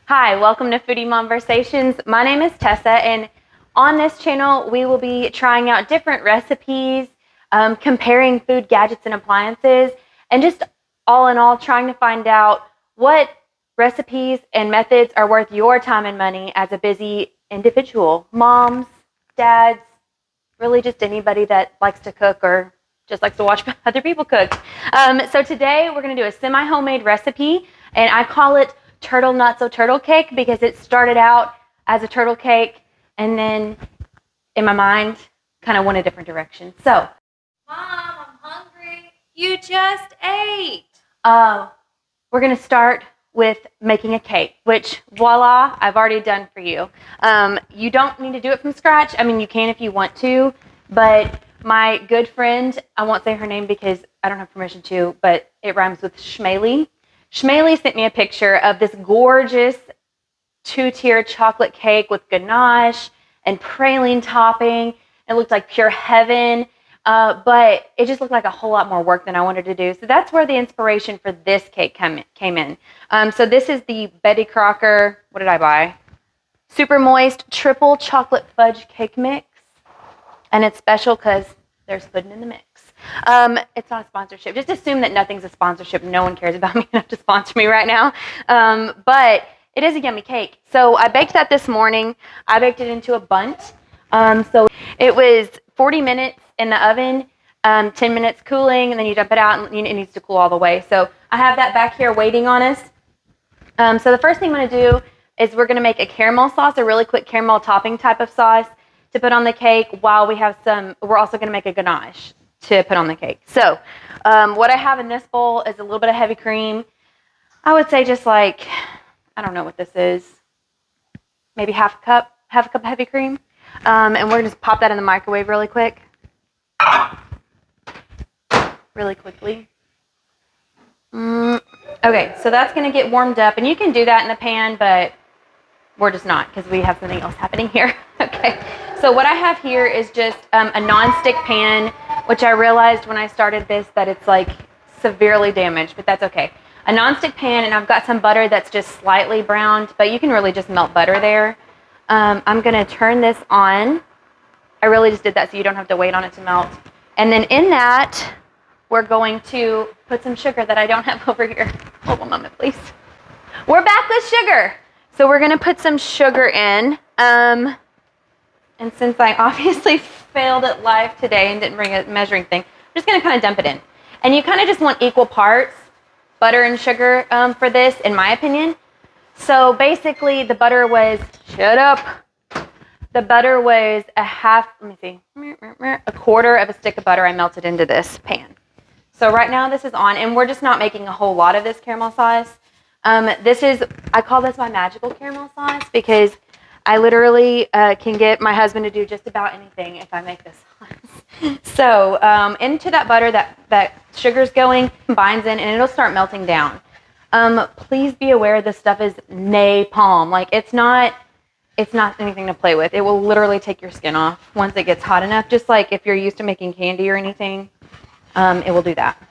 Hi, welcome to Foodie Mom-versations. My name is Tessa, and on this channel, we will be trying out different recipes, comparing food, gadgets, and appliances, and just all in all, trying to find out what recipes and methods are worth your time and money as a busy individual. Moms, dads, really just anybody that likes to cook or just likes to watch other people cook. So today, we're going to do a semi-homemade recipe, and I call it turtle nutso turtle cake because it started out as a turtle cake and then in my mind kind of went a different direction. So, Mom, I'm hungry. You just ate. we're going to start with making a cake, which voila, I've already done for you. You don't need to do it from scratch. I mean, you can if you want to, but my good friend, I won't say her name because I don't have permission to, but it rhymes with Shmaley. Shmaley sent me a picture of this gorgeous two-tier chocolate cake with ganache and praline topping. It looked like pure heaven, but it just looked like a whole lot more work than I wanted to do. So that's where the inspiration for this cake came in. So this is the Betty Crocker, what did I buy? Super moist triple chocolate fudge cake mix. And it's special because there's pudding in the mix. It's not a sponsorship. Just assume that nothing's a sponsorship. No one cares about me enough to sponsor me right now. But it is a yummy cake. So I baked that this morning. I baked it into a bundt. So it was 40 minutes in the oven, 10 minutes cooling, and then you dump it out, and it needs to cool all the way. So I have that back here waiting on us. So the first thing I'm going to do is we're going to make a caramel sauce, a really quick caramel topping type of sauce to put on the cake while we have we're also going to make a ganache to put on the cake. So what I have in this bowl is a little bit of heavy cream. I would say just like, I don't know what this is, maybe half a cup of heavy cream. And we're going to just pop that in the microwave really quick. Really quickly. Okay, so that's going to get warmed up. And you can do that in the pan, but we're just not because we have something else happening here. Okay, so what I have here is just a non-stick pan, which I realized when I started this that it's like severely damaged, but that's okay. A non-stick pan, and I've got some butter that's just slightly browned, but you can really just melt butter there. I'm going to turn this on. I really just did that so you don't have to wait on it to melt. And then in that, we're going to put some sugar that I don't have over here. Hold one moment, please. We're back with sugar. So we're going to put some sugar in. And since I obviously failed at live today and didn't bring a measuring thing, I'm just going to kind of dump it in. And you kind of just want equal parts, butter and sugar for this, in my opinion. So basically the butter was, shut up. The butter was a quarter of a stick of butter I melted into this pan. So right now this is on, and we're just not making a whole lot of this caramel sauce. I call this my magical caramel sauce because I literally can get my husband to do just about anything if I make this sauce. So into that butter that sugar's going, combines in, and it'll start melting down. Please be aware this stuff is napalm. Like it's not anything to play with. It will literally take your skin off once it gets hot enough. Just like if you're used to making candy or anything, it will do that.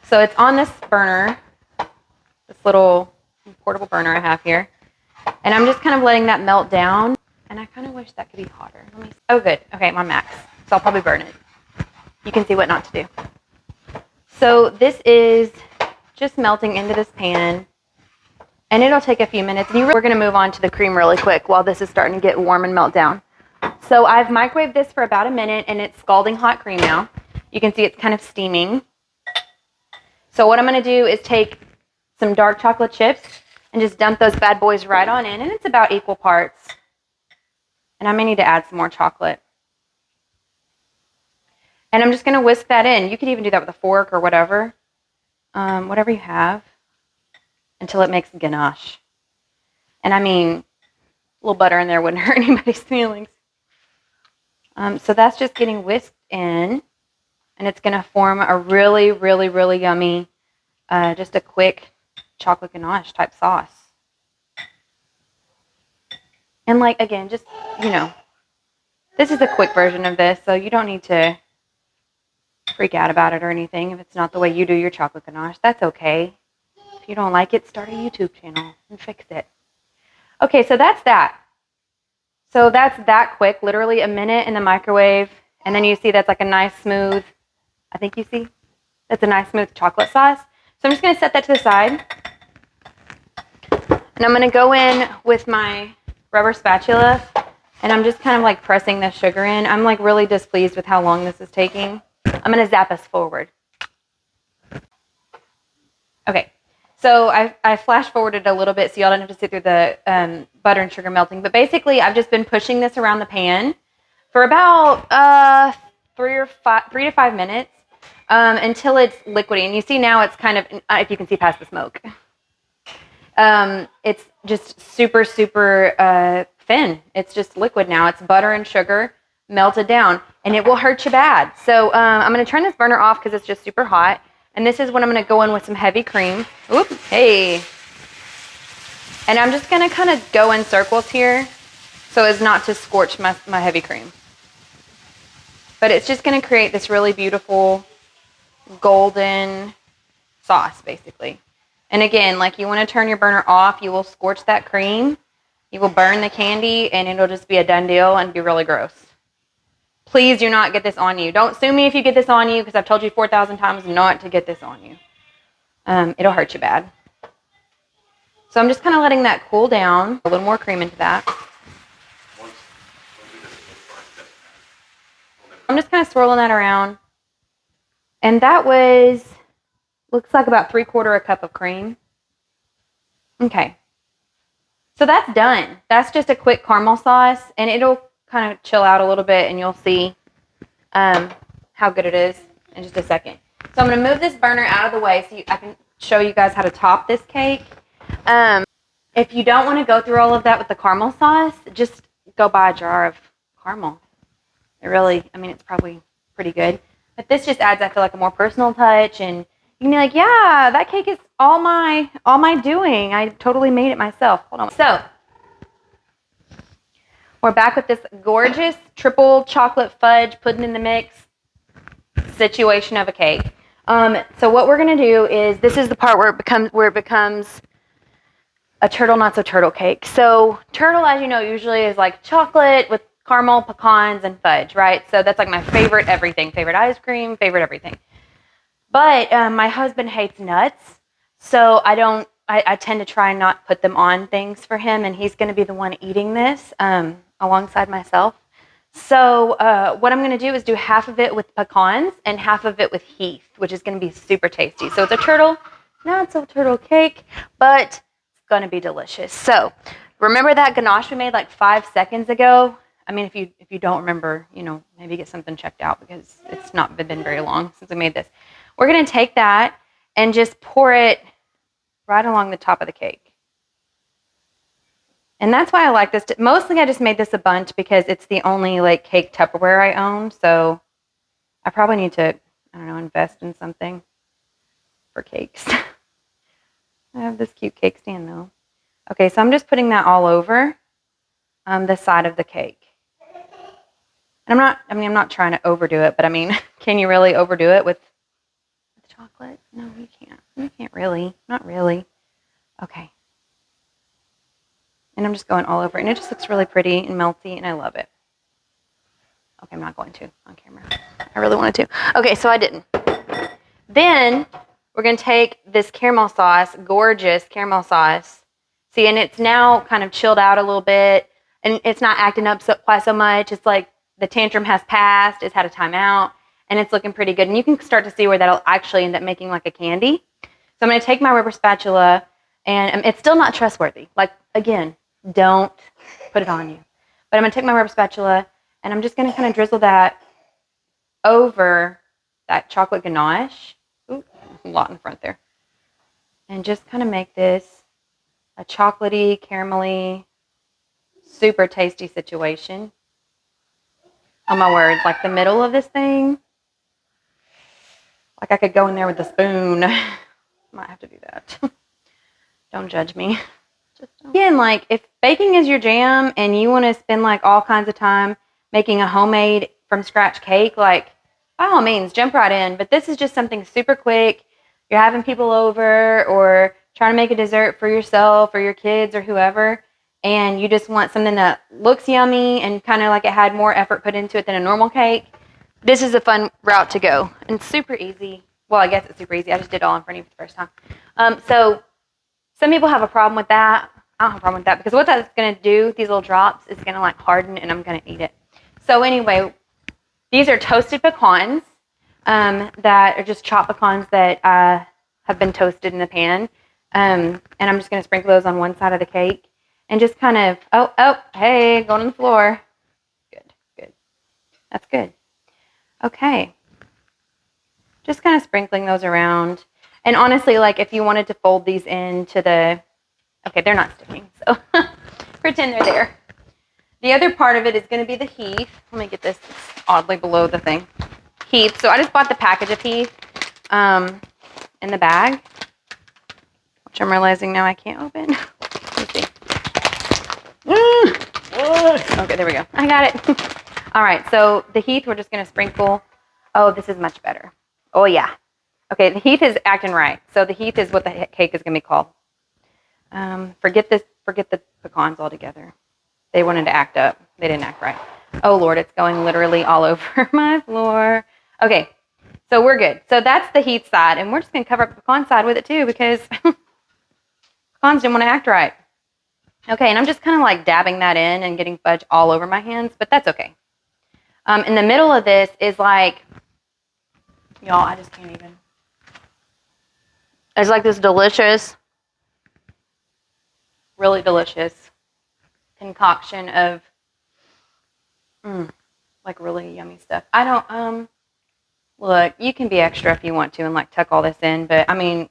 So it's on this burner, this little portable burner I have here. And I'm just kind of letting that melt down. And I kind of wish that could be hotter. Oh, good. Okay, I'm on max. So I'll probably burn it. You can see what not to do. So this is just melting into this pan. And it'll take a few minutes. And we're going to move on to the cream really quick while this is starting to get warm and melt down. So I've microwaved this for about a minute, and it's scalding hot cream now. You can see it's kind of steaming. So what I'm going to do is take some dark chocolate chips and just dump those bad boys right on in. And it's about equal parts. And I may need to add some more chocolate. And I'm just going to whisk that in. You could even do that with a fork or whatever. Whatever you have. Until it makes ganache. And I mean, a little butter in there wouldn't hurt anybody's feelings. So that's just getting whisked in. And it's going to form a really, really, really yummy, just a quick chocolate ganache type sauce. And like, again, just, this is a quick version of this, so you don't need to freak out about it or anything if it's not the way you do your chocolate ganache. That's okay. If you don't like it, start a YouTube channel and fix it. Okay, so that's that. So that's that quick, literally a minute in the microwave. And then you see that's like a nice smooth, I think you see, that's a nice smooth chocolate sauce. So I'm just gonna set that to the side. And I'm gonna go in with my rubber spatula and I'm just kind of like pressing the sugar in. I'm like really displeased with how long this is taking. I'm gonna zap us forward. Okay, so I flash forwarded a little bit so y'all don't have to sit through the butter and sugar melting. But basically, I've just been pushing this around the pan for about 3 to 5 minutes until it's liquidy. And you see now it's kind of, if you can see past the smoke, it's just super, super thin. It's just liquid now. It's butter and sugar melted down, and it will hurt you bad. So I'm going to turn this burner off because it's just super hot. And this is when I'm going to go in with some heavy cream. Oop, hey. And I'm just going to kind of go in circles here so as not to scorch my heavy cream. But it's just going to create this really beautiful golden sauce, basically. And again, like you want to turn your burner off, you will scorch that cream, you will burn the candy, and it'll just be a done deal and be really gross. Please do not get this on you. Don't sue me if you get this on you, because I've told you 4,000 times not to get this on you. It'll hurt you bad. So I'm just kind of letting that cool down. A little more cream into that. I'm just kind of swirling that around. And that was, looks like about 3/4 cup of cream. Okay. So that's done. That's just a quick caramel sauce, and it'll kind of chill out a little bit, and you'll see how good it is in just a second. So I'm going to move this burner out of the way so I can show you guys how to top this cake. If you don't want to go through all of that with the caramel sauce, just go buy a jar of caramel. It really, I mean, it's probably pretty good. But this just adds, I feel like, a more personal touch, and you can be like, yeah, that cake is all my doing. I totally made it myself. Hold on. So we're back with this gorgeous triple chocolate fudge pudding in the mix situation of a cake. So what we're gonna do is, this is the part where it becomes a turtle not so turtle cake. So turtle, as you know, usually is like chocolate with caramel, pecans, and fudge, right? So that's like my favorite everything, favorite ice cream, favorite everything. But my husband hates nuts, so I tend to try and not put them on things for him, and he's gonna be the one eating this alongside myself. So what I'm going to do is do half of it with pecans and half of it with heath, which is going to be super tasty. So it's a turtle, not so turtle cake, but it's going to be delicious. So remember that ganache we made like 5 seconds ago? I mean, if you don't remember, you know, maybe get something checked out because it's not been very long since I made this. We're going to take that and just pour it right along the top of the cake. And that's why I like this. Mostly I just made this a bunch because it's the only like cake Tupperware I own. So I probably need to, I don't know, invest in something for cakes. I have this cute cake stand though. Okay, so I'm just putting that all over the side of the cake. And I'm not trying to overdo it, but I mean, can you really overdo it with chocolate? No, you can't. You can't really. Not really. Okay. And I'm just going all over it. And it just looks really pretty and melty, and I love it. Okay, I'm not going to on camera. I really wanted to. Okay, so I didn't. Then we're going to take this caramel sauce, gorgeous caramel sauce. See, and it's now kind of chilled out a little bit, and it's not acting up quite so much. It's like the tantrum has passed. It's had a timeout, and it's looking pretty good. And you can start to see where that'll actually end up making like a candy. So I'm going to take my rubber spatula, and it's still not trustworthy. Like, again, don't put it on you. But I'm going to take my rubber spatula, and I'm just going to kind of drizzle that over that chocolate ganache. Ooh, a lot in front there. And just kind of make this a chocolatey, caramelly, super tasty situation. Oh my word, like the middle of this thing. Like I could go in there with a spoon. Might have to do that. Don't judge me. Again, like if baking is your jam and you want to spend like all kinds of time making a homemade from scratch cake, like by all means, jump right in. But this is just something super quick. You're having people over or trying to make a dessert for yourself or your kids or whoever. and you just want something that looks yummy and kind of like it had more effort put into it than a normal cake, this is a fun route to go. And it's super easy. Well, I guess it's super easy. I just did it all in front of you for the first time. So some people have a problem with that. I don't have a problem with that because what that's going to do, these little drops, is going to like harden and I'm going to eat it. So anyway, these are toasted pecans that are just chopped pecans that have been toasted in the pan. And I'm just going to sprinkle those on one side of the cake and just kind of, hey, going on the floor. Good. That's good. Okay. Just kind of sprinkling those around. And honestly, like if you wanted to fold these into the, okay, they're not sticking, so pretend they're there. The other part of it is going to be the heath. Let me get this. It's oddly below the thing. Heath. So I just bought the package of heath in the bag, which I'm realizing now I can't open. Let's see. Okay, there we go. I got it. All right, so the heath we're just going to sprinkle. Oh, this is much better. Oh, yeah. Okay, the heath is acting right. So the heath is what the cake is going to be called. Forget the pecans altogether. They wanted to act up. They didn't act right. Oh, Lord, it's going literally all over my floor. Okay, so we're good. So that's the heath side, and we're just going to cover up the pecan side with it too because pecans didn't want to act right. Okay, and I'm just kind of like dabbing that in and getting fudge all over my hands, but that's okay. In the middle of this is like, y'all, I just can't even. There's like this delicious, really delicious concoction of like really yummy stuff. I don't, look, you can be extra if you want to and like tuck all this in, but I mean,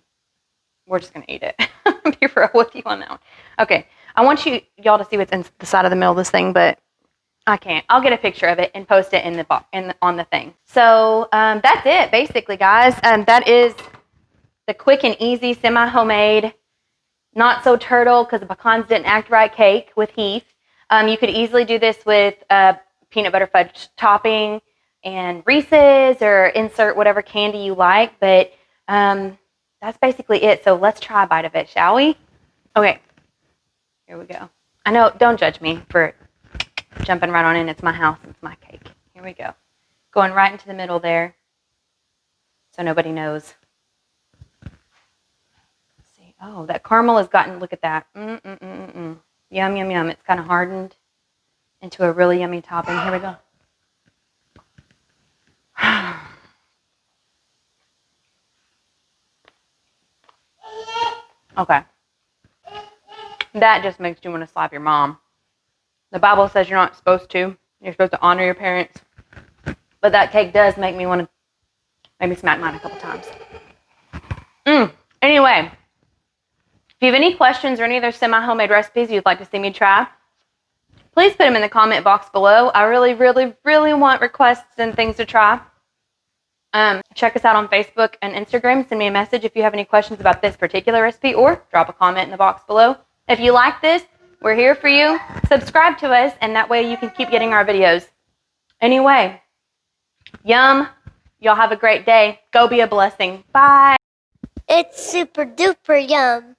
we're just going to eat it. Be real with you on that one. Okay, I want y'all to see what's in the side of the middle of this thing, but I can't. I'll get a picture of it and post it in the box on the thing. So that's it, basically, guys. That is the quick and easy semi-homemade, not so turtle because the pecans didn't act right cake with Heath. You could easily do this with peanut butter fudge topping and Reese's or insert whatever candy you like. But that's basically it. So let's try a bite of it, shall we? Okay. Here we go. I know, don't judge me for jumping right on in. It's my house. It's my cake. Here we go. Going right into the middle there so nobody knows. Let's see. Oh, that caramel has gotten, look at that. Yum, yum, yum. It's kind of hardened into a really yummy topping. Here we go. Okay. That just makes you want to slap your mom. The Bible says you're not supposed to. You're supposed to honor your parents. But that cake does make me want to maybe smack mine a couple times. Anyway, if you have any questions or any other semi-homemade recipes you'd like to see me try, please put them in the comment box below. I really, really, really want requests and things to try. Check us out on Facebook and Instagram. Send me a message if you have any questions about this particular recipe or drop a comment in the box below. If you like this, we're here for you. Subscribe to us, and that way you can keep getting our videos. Anyway, yum. Y'all have a great day. Go be a blessing. Bye. It's super duper yum.